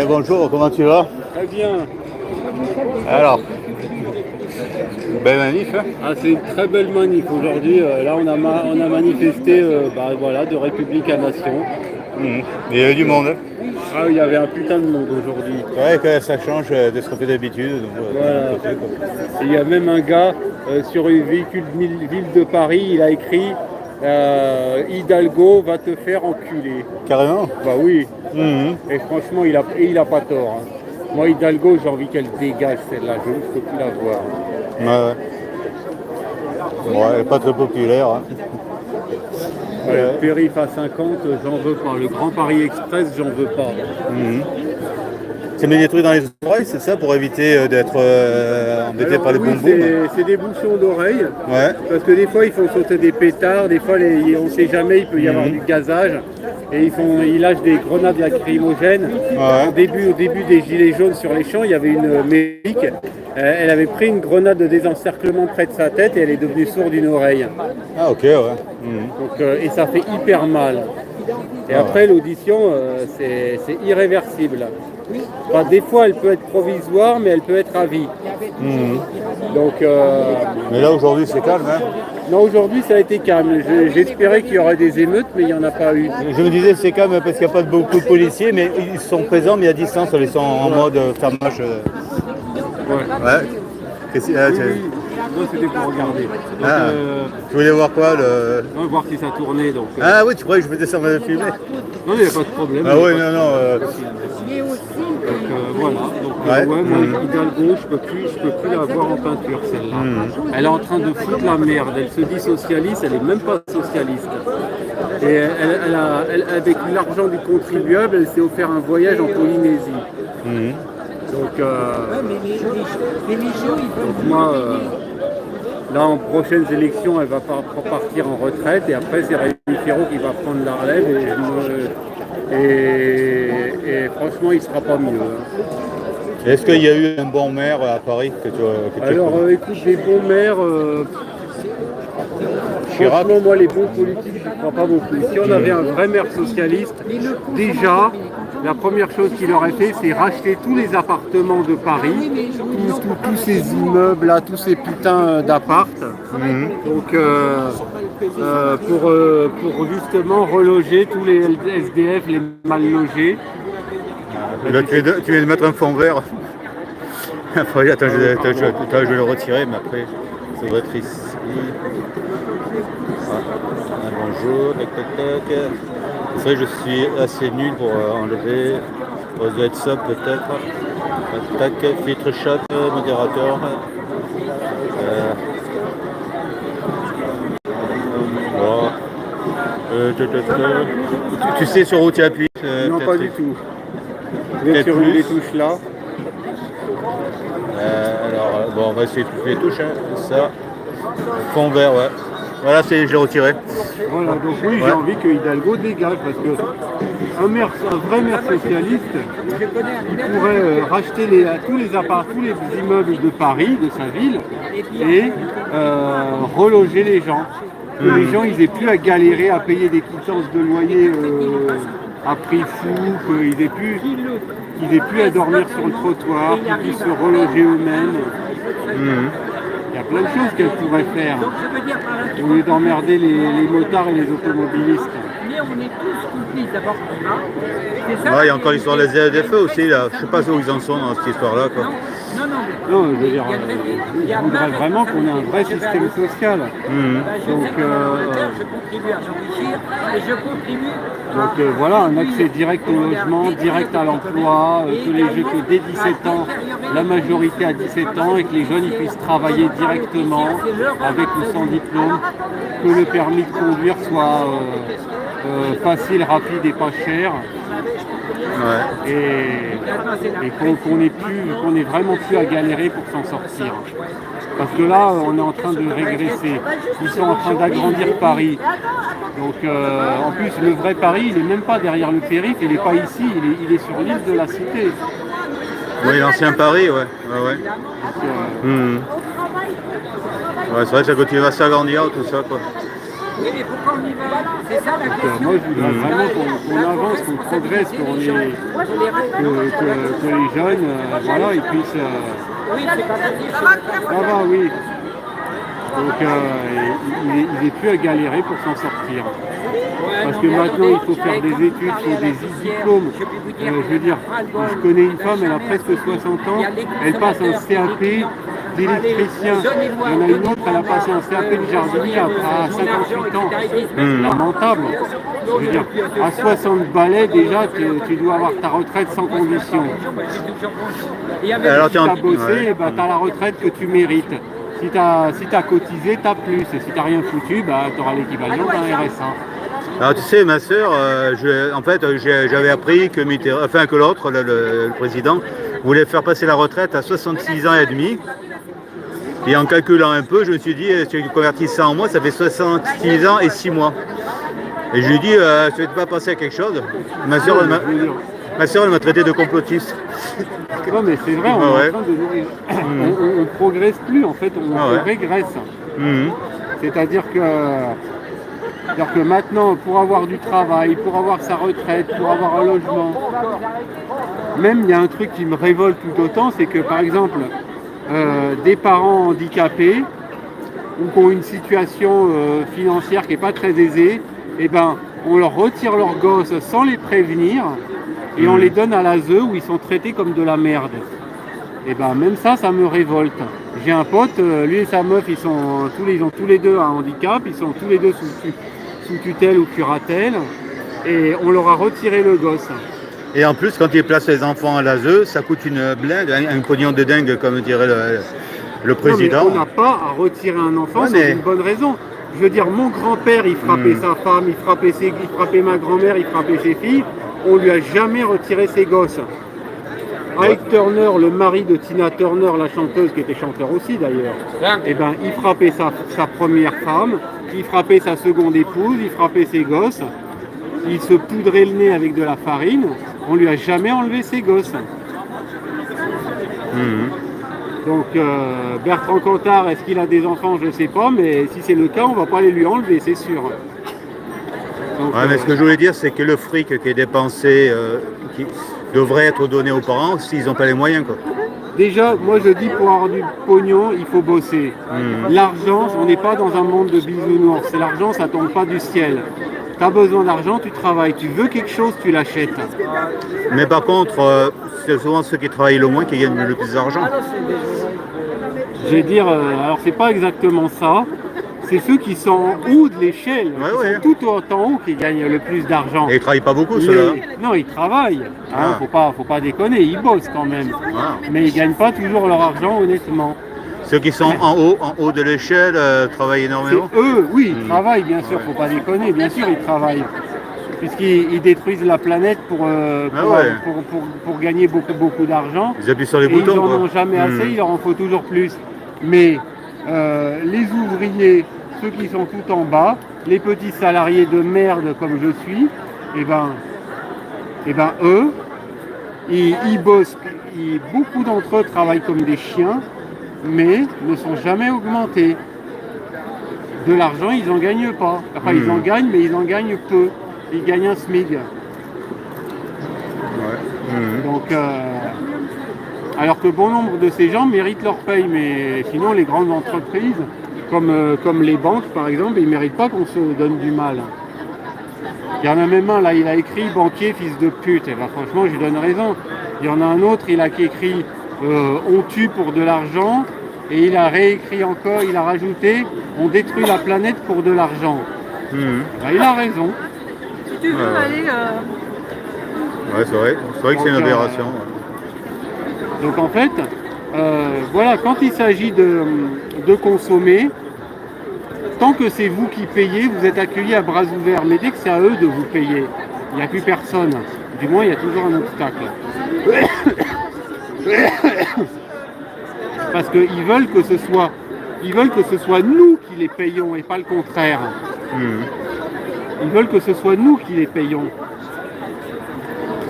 Bonjour, comment tu vas? Très bien. Alors, belle manif, hein? Ah, c'est une très belle manif aujourd'hui. Là, on a manifesté voilà, de République à Nation. Il y a eu du monde, hein? Ah, il y avait un putain de monde aujourd'hui. C'est vrai que ça change de ce qu'on fait d'habitude. Donc, Voilà. côté, quoi. Et il y a même un gars sur une véhicule de ville de Paris, il a écrit Hidalgo va te faire enculer. Carrément? Bah oui. Mhm. Et franchement, il a pas tort, hein. Moi, Hidalgo, j'ai envie qu'elle dégage celle-là. Je ne peux plus la voir. Ouais. Ouais, elle n'est pas très populaire, hein. Le périph' à 50, j'en veux pas. Le Grand Paris Express, j'en veux pas. Mhm. Tu mets des trucs dans les oreilles, c'est ça, pour éviter d'être embêté Alors, par les oui, bonbons? c'est des bouchons d'oreille. Ouais. Parce que des fois, ils font sauter des pétards. Des fois, on ne sait jamais, il peut y avoir du gazage. Et ils lâchent des grenades lacrymogènes. Ouais. Au début des gilets jaunes sur les champs, il y avait une médic. Elle avait pris une grenade de désencerclement près de sa tête et elle est devenue sourde d'une oreille. Ah, ok, ouais. Mhm. Donc, et ça fait hyper mal. Et après, l'audition, c'est irréversible. Enfin, des fois, elle peut être provisoire, mais elle peut être à vie. Mhm. Donc, Mais là, aujourd'hui, c'est calme, hein? non, aujourd'hui, ça a été calme. J'espérais qu'il y aurait des émeutes, mais il n'y en a pas eu. Je me disais c'est calme parce qu'il n'y a pas beaucoup de policiers, mais ils sont présents, mais à distance, ils sont en mode fermage. Ouais. Oui. Non, c'était pour regarder. Donc, Tu voulais voir quoi on va voir si ça tournait. Donc, Ah oui, tu croyais que je faisais ça de filmer? non, il n'y a pas de problème. Ah oui, non. Donc, voilà. Donc, Ouais. moi, Hidalgo, je peux plus la voir en peinture, celle-là. Elle est en train de foutre la merde. Elle se dit socialiste, elle n'est même pas socialiste. Et avec l'argent du contribuable, elle s'est offert un voyage en Polynésie. Donc moi, là, en prochaines élections, elle va partir en retraite et après, c'est Rémi Féraud qui va prendre la relève et franchement, il ne sera pas mieux, hein. Est-ce qu'il y a eu un bon maire à Paris que tu Alors, écoute, des bons maires, Chirac? franchement, moi, les bons politiques, je ne crois pas beaucoup. Si on avait un vrai maire socialiste, déjà, la première chose qu'il aurait fait, c'est racheter tous les appartements de Paris, tous ces immeubles-là, tous ces putains d'appart. Donc, pour justement reloger tous les SDF, les mal logés. Là, tu viens de mettre un fond vert. Après, attends, je vais le retirer, mais après, ça doit être ici. Ah, bonjour, tac. C'est vrai que je suis assez nul pour enlever. Ça doit être ça peut-être. Tac, filtre chat, modérateur. Voilà. Tu sais sur où tu appuies? Non, pas du tout. Je vais sur une des touches là. Alors, bon, on va essayer de toucher les touches, hein. Ça, fond vert, ouais. Voilà, je l'ai retiré. Voilà, donc oui, j'ai envie que Hidalgo dégage parce que un vrai maire socialiste, il pourrait racheter tous les immeubles de Paris, de sa ville, et reloger les gens. Que les gens ils aient plus à galérer à payer des quittances de loyer à prix fou, qu'ils aient plus à dormir sur le trottoir, qu'ils puissent se reloger eux-mêmes. Il y a plein de choses qu'elle pourrait faire au lieu d'emmerder les motards et les automobilistes. Mais on est tous complices d'abord. Il y a encore l'histoire des ZFE aussi, là. Je sais pas où ils en sont dans cette histoire-là, quoi. Non, je veux dire, je voudrais vraiment qu'on ait un vrai système social. Donc, je contribue à s'enrichir et je contribue. Donc voilà, un accès direct au logement, direct à l'emploi, que dès 17 ans, la majorité à 17 ans et que les jeunes ils puissent travailler directement avec ou sans diplôme, que le permis de conduire soit facile, rapide et pas cher. Ouais. Et qu'on n'ait vraiment plus à galérer pour s'en sortir. Parce que là, on est en train de régresser. Ils sont en train d'agrandir Paris. Donc, en plus, le vrai Paris, il n'est même pas derrière le périph', il n'est pas ici, il est sur l'île de la Cité. Oui, l'ancien Paris, ouais. Donc, Ouais, c'est vrai que ça continue à s'agrandir, tout ça, quoi. Et pourquoi on y va? C'est ça la question. Moi, je voudrais vraiment qu'on avance, qu'on progresse, que les jeunes voilà, ils puissent... Oui, c'est pas facile. Ça va, oui. Donc il n'est plus à galérer pour s'en sortir. Parce que maintenant il faut faire des études, il faut des diplômes. Je veux dire, je connais une femme, elle a presque 60 ans, elle passe un CAP d'électricien. Il y en a une autre, elle a passé un CAP de jardinier à 58 ans. Lamentable. Je veux dire, à 60 balais déjà, tu dois avoir ta retraite sans condition. Alors, Si tu as bossé, tu as la retraite que tu mérites. Si tu as cotisé, tu as plus. Et si tu n'as rien foutu, tu auras l'équivalent d'un RSA. Alors tu sais, ma sœur, j'avais appris que que l'autre, le président, voulait faire passer la retraite à 66 ans et demi. Et en calculant un peu, je me suis dit, si tu convertis ça en mois, ça fait 66 ans et 6 mois. Et je lui ai dit, tu ne veux pas passer à quelque chose? Ma sœur, elle m'a traité de complotiste. Non mais c'est vrai, on est en train de on progresse plus en fait, on régresse. C'est-à-dire que maintenant, pour avoir du travail, pour avoir sa retraite, pour avoir un logement, même il y a un truc qui me révolte tout autant, c'est que par exemple, des parents handicapés ou qui ont une situation financière qui n'est pas très aisée, on leur retire leurs gosses sans les prévenir et on les donne à l'ASE où ils sont traités comme de la merde. Et même ça me révolte. J'ai un pote, lui et sa meuf, ils ont tous les deux un handicap, ils sont tous les deux sous tutelle ou curatelle, et on leur a retiré le gosse. Et en plus, quand ils placent les enfants à l'ASE, ça coûte une blinde, un pognon de dingue, comme dirait le président. Non, mais on n'a pas à retirer un enfant sans une bonne raison. Je veux dire, mon grand-père, il frappait sa femme, il frappait ma grand-mère, il frappait ses filles. On lui a jamais retiré ses gosses. Ike Turner, le mari de Tina Turner, la chanteuse, qui était chanteur aussi d'ailleurs, il frappait sa première femme, il frappait sa seconde épouse, il frappait ses gosses, il se poudrait le nez avec de la farine, on lui a jamais enlevé ses gosses. Donc Bertrand Cantat, est-ce qu'il a des enfants? Je ne sais pas, mais si c'est le cas, on ne va pas les lui enlever, c'est sûr. Donc, mais ce que je voulais dire, c'est que le fric qui est dépensé, qui devrait être donné aux parents s'ils n'ont pas les moyens, quoi. Déjà, moi je dis pour avoir du pognon, il faut bosser. L'argent, on n'est pas dans un monde de bisounours. L'argent, ça ne tombe pas du ciel. Tu as besoin d'argent, tu travailles. Tu veux quelque chose, tu l'achètes. Mais par contre, c'est souvent ceux qui travaillent le moins qui gagnent le plus d'argent. Je vais dire, alors c'est pas exactement ça. C'est ceux qui sont en haut de l'échelle, qui sont tout en haut, qui gagnent le plus d'argent. Et ils ne travaillent pas beaucoup, ceux-là? Non, ils travaillent. Faut pas déconner, ils bossent quand même. Mais ils ne gagnent pas toujours leur argent, honnêtement. Ceux qui sont en haut de l'échelle travaillent énormément? Eux, oui, ils travaillent, bien sûr, faut pas déconner. Bien sûr, ils travaillent. Puisqu'ils détruisent la planète pour gagner beaucoup d'argent. Ils appuient sur les boutons. Ils n'en ont jamais assez, il leur en faut toujours plus. Mais les ouvriers, ceux qui sont tout en bas, les petits salariés de merde comme je suis, eux, ils bossent. Beaucoup d'entre eux travaillent comme des chiens, mais ne sont jamais augmentés. De l'argent, ils n'en gagnent pas. Enfin, ils en gagnent, mais ils en gagnent peu. Ils gagnent un SMIC. Donc, alors que bon nombre de ces gens méritent leur paye, mais sinon les grandes entreprises, comme les banques par exemple, ils ne méritent pas qu'on se donne du mal. Il y en a même un là, il a écrit « banquier fils de pute ». Et franchement, je lui donne raison. Il y en a un autre, il a écrit « on tue pour de l'argent ». Et il a réécrit encore, il a rajouté « on détruit la planète pour de l'argent ». Il a raison. Si tu veux aller... c'est vrai que c'est une aberration. Donc en fait, quand il s'agit de consommer, tant que c'est vous qui payez, vous êtes accueillis à bras ouverts. Mais dès que c'est à eux de vous payer, il n'y a plus personne. Du moins, il y a toujours un obstacle. Parce qu'ils veulent que ce soit nous qui les payons et pas le contraire. Ils veulent que ce soit nous qui les payons.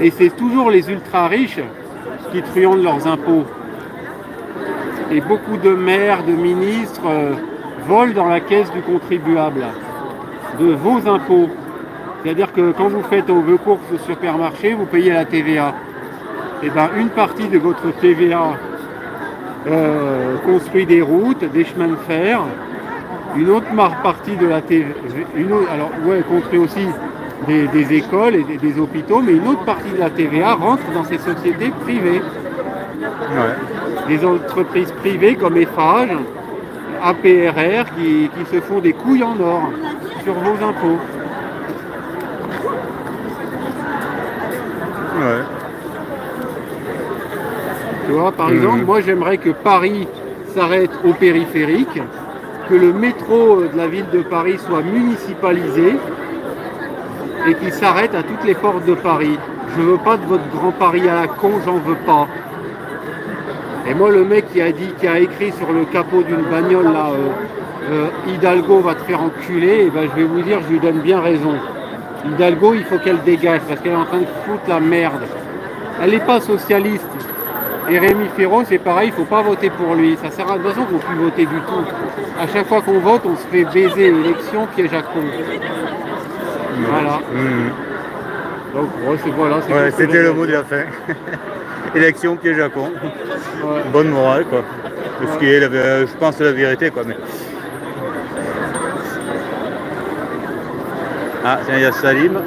Et c'est toujours les ultra riches qui truandent leurs impôts. Et beaucoup de maires, de ministres volent dans la caisse du contribuable. de vos impôts. C'est-à-dire que quand vous faites vos courses au supermarché, vous payez la TVA. Et bien une partie de votre TVA construit des routes, des chemins de fer. Une autre partie de la TVA, construit aussi des écoles et des hôpitaux, mais une autre partie de la TVA rentre dans ces sociétés privées. Ouais. Des entreprises privées comme Eiffage, APRR, qui se font des couilles en or sur vos impôts. Ouais. Tu vois, par exemple, moi j'aimerais que Paris s'arrête au périphérique, que le métro de la ville de Paris soit municipalisé et qu'il s'arrête à toutes les portes de Paris. Je veux pas de votre grand Paris à la con, j'en veux pas. Et moi, le mec qui a écrit sur le capot d'une bagnole là, Hidalgo va te faire enculer, et ben je vais vous dire, je lui donne bien raison. Hidalgo, il faut qu'elle dégage parce qu'elle est en train de foutre la merde. Elle n'est pas socialiste. Et Rémi Féraud, c'est pareil, il ne faut pas voter pour lui. Ça sert à de toute façon qu'on ne peut plus voter du tout. À chaque fois qu'on vote, on se fait baiser l'élection, piège à con. Voilà. Donc voilà. Ouais, c'était le mot de la fin. Élection, piège à con. Ouais. Bonne morale, quoi. Ce qui est, je pense, la vérité, quoi. Mais... Ah, tiens, il y a Salim.